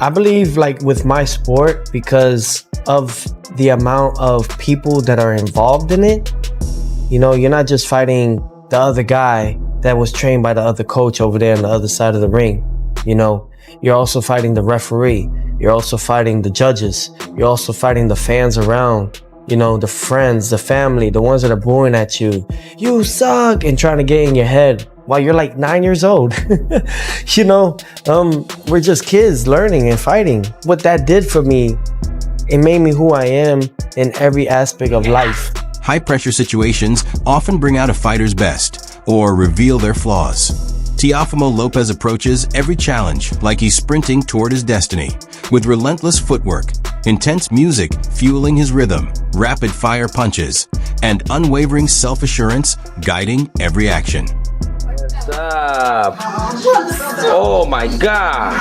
I believe like with my sport, because of the amount of people that are involved in it, you know, you're not just fighting the other guy that was trained by the other coach over there on the other side of the ring. You know, you're also fighting the referee. You're also fighting the judges. You're also fighting the fans around, you know, the friends, the family, the ones that are booing at you. You suck, and trying to get in your head while you're like 9 years old. You know, we're just kids learning and fighting. What that did for me, it made me who I am in every aspect of life. High-pressure situations often bring out a fighter's best or reveal their flaws. Teofimo Lopez approaches every challenge like he's sprinting toward his destiny, with relentless footwork, intense music fueling his rhythm, rapid-fire punches, and unwavering self-assurance guiding every action. What's up? Oh my God.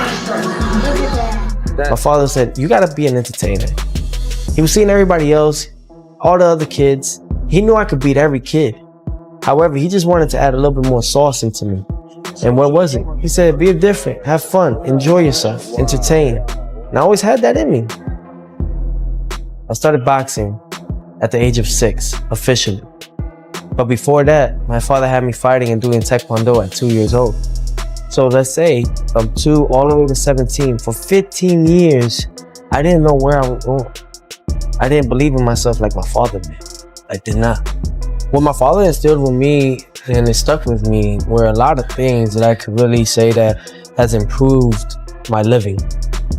My father said, you gotta be an entertainer. He was seeing everybody else, all the other kids. He knew I could beat every kid. However, he just wanted to add a little bit more sauce into me. And what was it? He said, be different, have fun, enjoy yourself, entertain. And I always had that in me. I started boxing at the age of 6, officially. But before that, my father had me fighting and doing Taekwondo at 2 years old. So let's say from 2 all the way to 17, for 15 years, I didn't know where I was going. I didn't believe in myself like my father did. I did not. What my father instilled with me, and it stuck with me, were a lot of things that I could really say that has improved my living.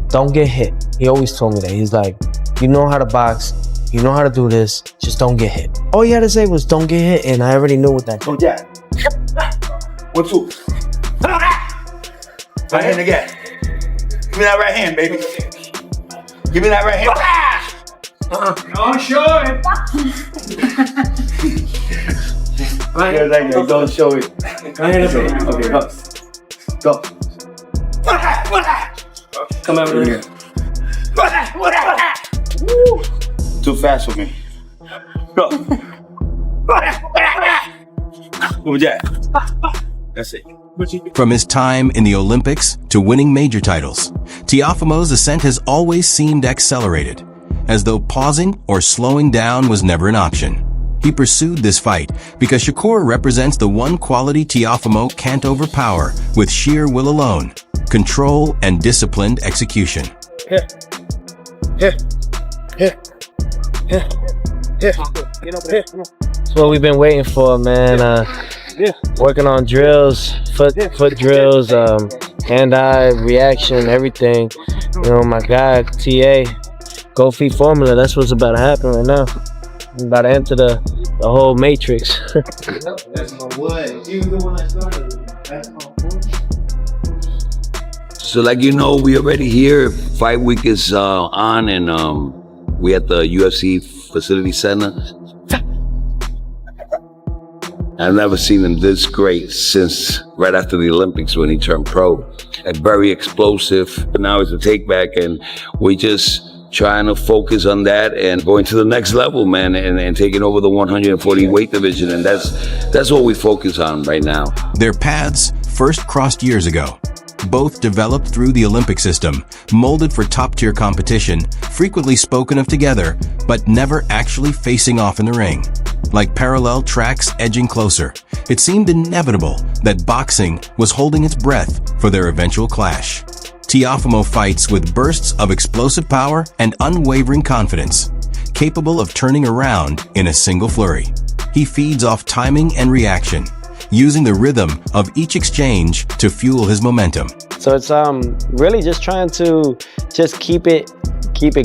Don't get hit. He always told me that. He's like, you know how to box, you know how to do this, just don't get hit. All he had to say was don't get hit, and I already knew what that did. Oh, yeah. 1, 2. Right hand again. Give me that right hand, baby. Give me that right hand. Don't show it. Don't show it. Okay, go. Come over here. Too fast for me. Go. Move that. That's it. From his time in the Olympics to winning major titles, Teofimo's ascent has always seemed accelerated, as though pausing or slowing down was never an option. He pursued this fight because Shakur represents the one quality Teofimo can't overpower with sheer will alone: control and disciplined execution. That's what we've been waiting for, man. Working on drills, foot drills, hand-eye reaction, everything. You know, my guy, TA, Go Feet Formula, that's what's about to happen right now. I'm about to enter the whole matrix. That's my wood. You the one that started it. That's my wood. So like you know, we already here. Fight week is on, and we at the UFC Facility Center. I've never seen him this great since right after the Olympics when he turned pro. Very explosive. Now it's a take back, and we just trying to focus on that and going to the next level, man, and taking over the 140 weight division, and that's what we focus on right now. Their paths first crossed years ago. Both developed through the Olympic system, molded for top-tier competition, frequently spoken of together, but never actually facing off in the ring. Like parallel tracks edging closer, it seemed inevitable that boxing was holding its breath for their eventual clash. Teofimo fights with bursts of explosive power and unwavering confidence, capable of turning around in a single flurry. He feeds off timing and reaction, using the rhythm of each exchange to fuel his momentum. So it's really just trying to just keep it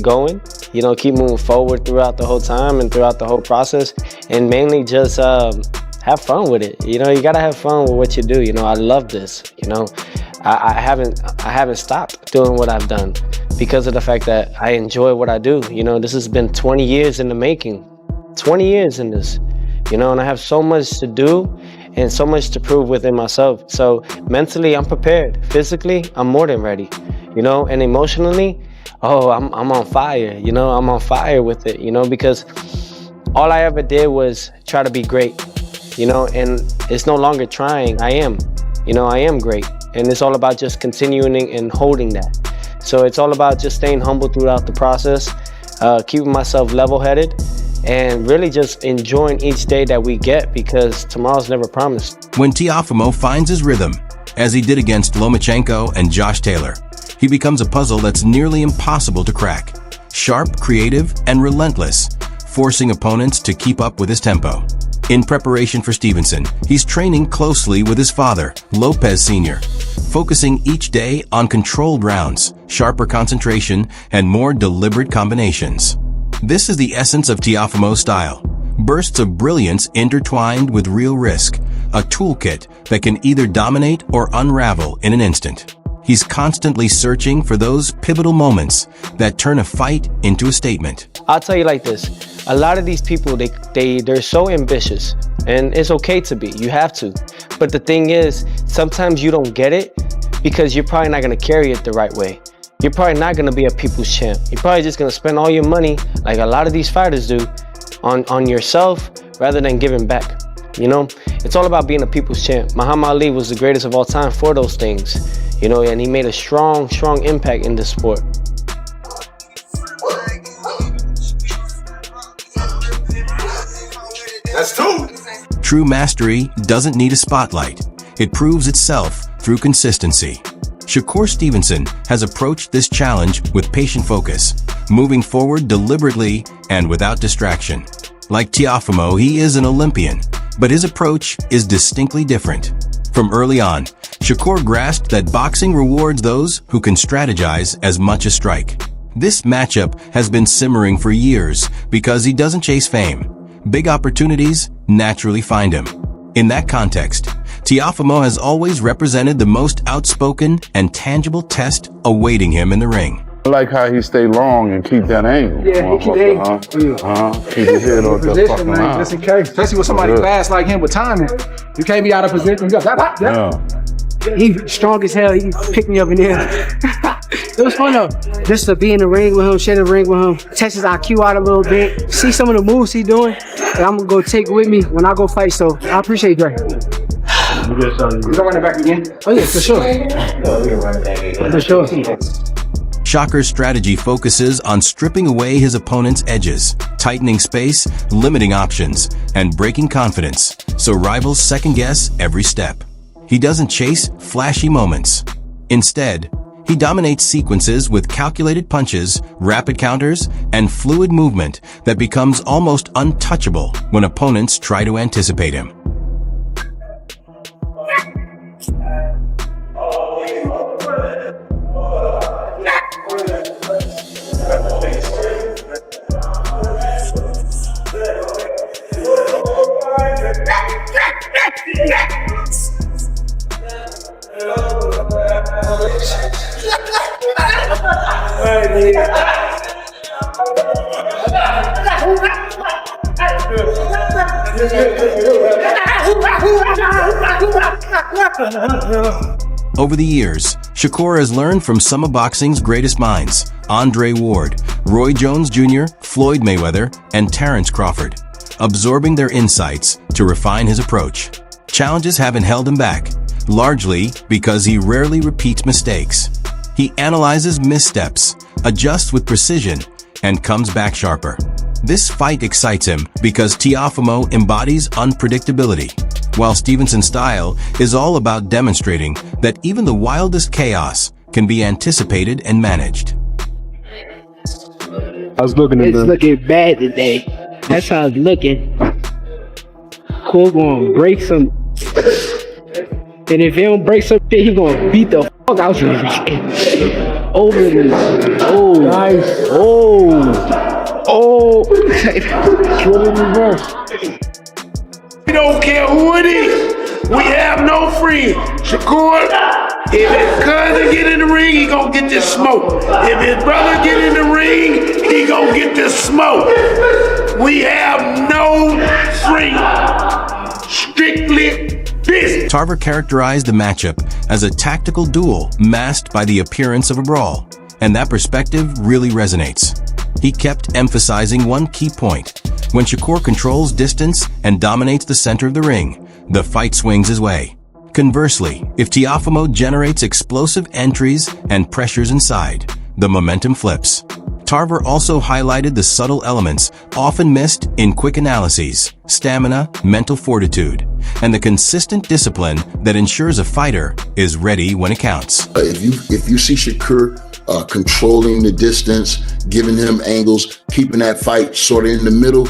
going, you know, keep moving forward throughout the whole time and throughout the whole process, and mainly just have fun with it. You know, you gotta have fun with what you do. You know, I love this. You know, I haven't stopped doing what I've done because of the fact that I enjoy what I do. You know, this has been 20 years in the making, 20 years in this, you know, and I have so much to do and so much to prove within myself. So mentally, I'm prepared. Physically, I'm more than ready, you know, and emotionally, oh, I'm on fire, you know, I'm on fire with it, you know, because all I ever did was try to be great, you know, and it's no longer trying. I am, you know, I am great. And it's all about just continuing and holding that. So it's all about just staying humble throughout the process, keeping myself level-headed, and really just enjoying each day that we get, because tomorrow's never promised. When Teofimo finds his rhythm, as he did against Lomachenko and Josh Taylor, he becomes a puzzle that's nearly impossible to crack. Sharp, creative, and relentless, forcing opponents to keep up with his tempo. In preparation for Stevenson, he's training closely with his father, Lopez Sr., focusing each day on controlled rounds, sharper concentration, and more deliberate combinations. This is the essence of Teofimo's style. Bursts of brilliance intertwined with real risk, a toolkit that can either dominate or unravel in an instant. He's constantly searching for those pivotal moments that turn a fight into a statement. I'll tell you like this, a lot of these people, they're so ambitious, and it's okay to be, you have to. But the thing is, sometimes you don't get it because you're probably not gonna carry it the right way. You're probably not gonna be a people's champ. You're probably just gonna spend all your money, like a lot of these fighters do, on yourself rather than giving back. You know, it's all about being a people's champ. Muhammad Ali was the greatest of all time for those things. You know, and he made a strong impact in this sport. That's two. True mastery doesn't need a spotlight. It proves itself through consistency. Shakur Stevenson has approached this challenge with patient focus, moving forward deliberately and without distraction. Like Teofimo, he is an Olympian, but his approach is distinctly different. From early on, Shakur grasped that boxing rewards those who can strategize as much as strike. This matchup has been simmering for years because he doesn't chase fame. Big opportunities naturally find him. In that context, Teofimo has always represented the most outspoken and tangible test awaiting him in the ring. I like how he stay long and keep that angle. Yeah, he keep the angle. Keep his head on the Position, fucking man, line. just in case. Especially with somebody fast like him with timing. You can't be out of position. You got that. He strong as hell. He picked me up in there. It was fun though, just to be in the ring with him, share the ring with him, test his IQ out a little bit, see some of the moves he doing, and I'm gonna go take with me when I go fight. So I appreciate Dre. You gonna run it back again? Oh yeah, for sure. For sure. Shakur's strategy focuses on stripping away his opponent's edges, tightening space, limiting options, and breaking confidence, so rivals second-guess every step. He doesn't chase flashy moments. Instead, he dominates sequences with calculated punches, rapid counters, and fluid movement that becomes almost untouchable when opponents try to anticipate him. Over the years, Shakur has learned from some of boxing's greatest minds: Andre Ward, Roy Jones Jr., Floyd Mayweather, and Terrence Crawford, absorbing their insights to refine his approach. Challenges haven't held him back, largely because he rarely repeats mistakes. He analyzes missteps, adjusts with precision, and comes back sharper. This fight excites him because Teofimo embodies unpredictability, while Stevenson's style is all about demonstrating that even the wildest chaos can be anticipated and managed. I was looking at It's looking bad today. That's how it's looking. Cole gonna break some, and if he don't break some shit, he gonna beat the fuck out of him. Over this. Oh, nice. Oh. Kill in reverse. We don't care who it is. We have no friend. Shakur, if his cousin get in the ring, he gonna get this smoke. If his brother get in the ring, he gonna get this smoke. We have no friend. Strictly business. Tarver characterized the matchup as a tactical duel masked by the appearance of a brawl, and that perspective really resonates. He kept emphasizing one key point: when Shakur controls distance and dominates the center of the ring, the fight swings his way. Conversely, if Teofimo generates explosive entries and pressures inside, the momentum flips. Tarver also highlighted the subtle elements often missed in quick analyses: stamina, mental fortitude, and the consistent discipline that ensures a fighter is ready when it counts. If you see Shakur controlling the distance, giving him angles, keeping that fight sort of in the middle,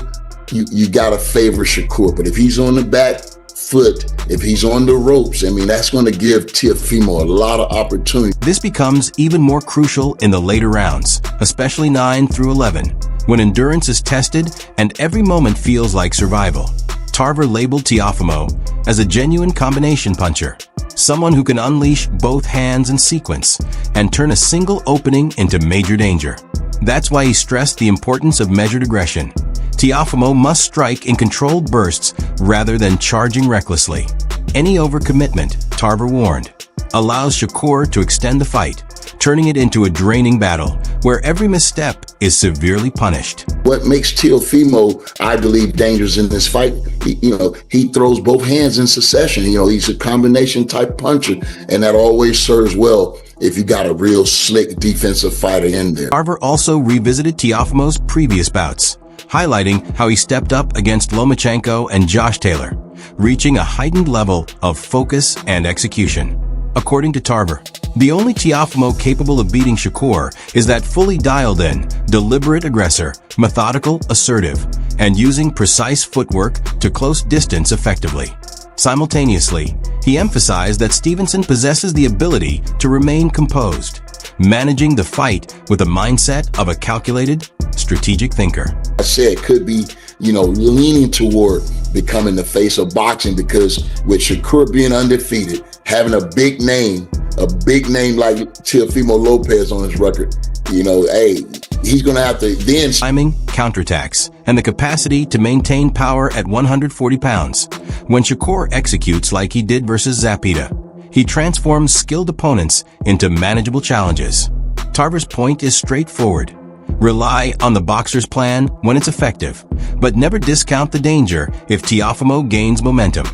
you gotta favor Shakur. But if he's on the back foot, if he's on the ropes, I mean, that's going to give Teofimo a lot of opportunity. This becomes even more crucial in the later rounds, especially 9 through 11, when endurance is tested and every moment feels like survival. Tarver labeled Teofimo as a genuine combination puncher, someone who can unleash both hands in sequence and turn a single opening into major danger. That's why he stressed the importance of measured aggression. Teofimo must strike in controlled bursts rather than charging recklessly. Any overcommitment, Tarver warned, allows Shakur to extend the fight, turning it into a draining battle where every misstep is severely punished. What makes Teofimo, I believe, dangerous in this fight, he throws both hands in succession. He's a combination type puncher, and that always serves well if you got a real slick defensive fighter in there. Tarver also revisited Teofimo's previous bouts, highlighting how he stepped up against Lomachenko and Josh Taylor, reaching a heightened level of focus and execution. According to Tarver, the only Teofimo capable of beating Shakur is that fully dialed-in, deliberate aggressor, methodical, assertive, and using precise footwork to close distance effectively. Simultaneously, he emphasized that Stevenson possesses the ability to remain composed, managing the fight with a mindset of a calculated, strategic thinker. I said it could be, leaning toward becoming the face of boxing, because with Shakur being undefeated, having a big name like Teofimo Lopez on his record, he's going to have to then... Timing, counterattacks, and the capacity to maintain power at 140 pounds. When Shakur executes like he did versus Zapita, he transforms skilled opponents into manageable challenges. Tarver's point is straightforward. Rely on the boxer's plan when it's effective, but never discount the danger if Teofimo gains momentum.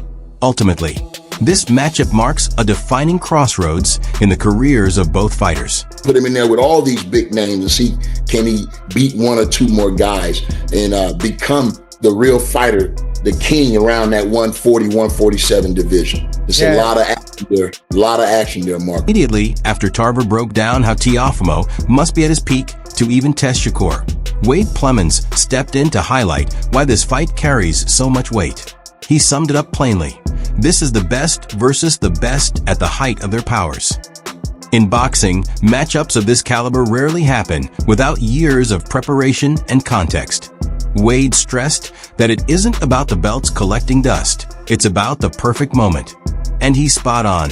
Ultimately, this matchup marks a defining crossroads in the careers of both fighters. Put him in there with all these big names and see, can he beat one or two more guys and become the real fighter, the king around that 140, 147 division. There's a lot of action there, Mark. Immediately after Tarver broke down how Teofimo must be at his peak to even test Shakur, Wade Plemons stepped in to highlight why this fight carries so much weight. He summed it up plainly. This is the best versus the best at the height of their powers. In boxing, matchups of this caliber rarely happen without years of preparation and context. Wade stressed that it isn't about the belts collecting dust, it's about the perfect moment. And he's spot on.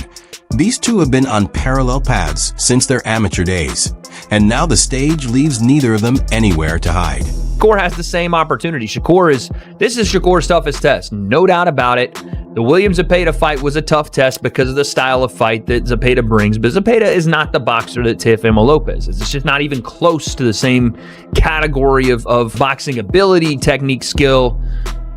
These two have been on parallel paths since their amateur days, and now the stage leaves neither of them anywhere to hide. Shakur has the same opportunity. This is Shakur's toughest test, no doubt about it. The Williams-Zepeda fight was a tough test because of the style of fight that Zepeda brings, but Zepeda is not the boxer that Teofimo Lopez is. It's just not even close to the same category of boxing ability, technique, skill,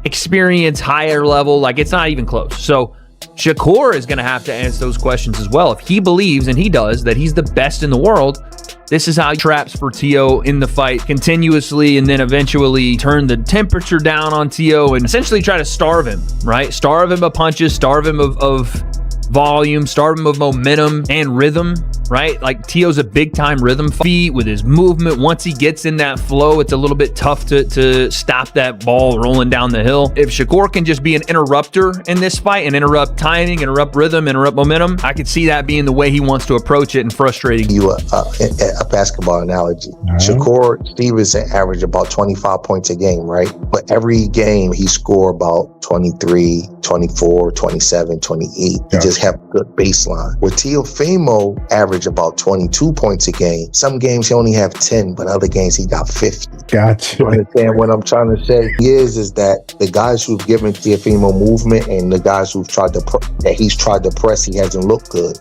experience, higher level. Like, it's not even close. So Shakur is going to have to answer those questions as well. If he believes, and he does, that he's the best in the world, this is how he traps for Teo in the fight continuously, and then eventually turn the temperature down on Teo and essentially try to starve him, right? Starve him of punches, starve him of volume, starve him of momentum and rhythm, right? Like, Teo's a big-time rhythm feat with his movement. Once he gets in that flow, it's a little bit tough to stop that ball rolling down the hill. If Shakur can just be an interrupter in this fight and interrupt timing, interrupt rhythm, interrupt momentum, I could see that being the way he wants to approach it and frustrating. You a basketball analogy. Shakur Stevenson averaged about 25 points a game, right? But every game he scored about 23, 24, 27, 28. He just have a good baseline. With Teofimo average about 22 points a game. Some games he only have 10, but other games he got 50. Gotcha. You understand what I'm trying to say? Is that the guys who've given Teofimo movement and the guys who've tried to press, he hasn't looked good.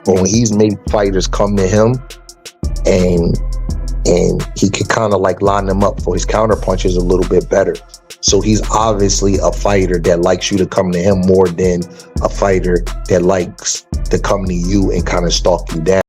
But when he's made fighters come to him and he could kind of like line him up for his counter punches a little bit better. So he's obviously a fighter that likes you to come to him more than a fighter that likes to come to you and kind of stalk you down.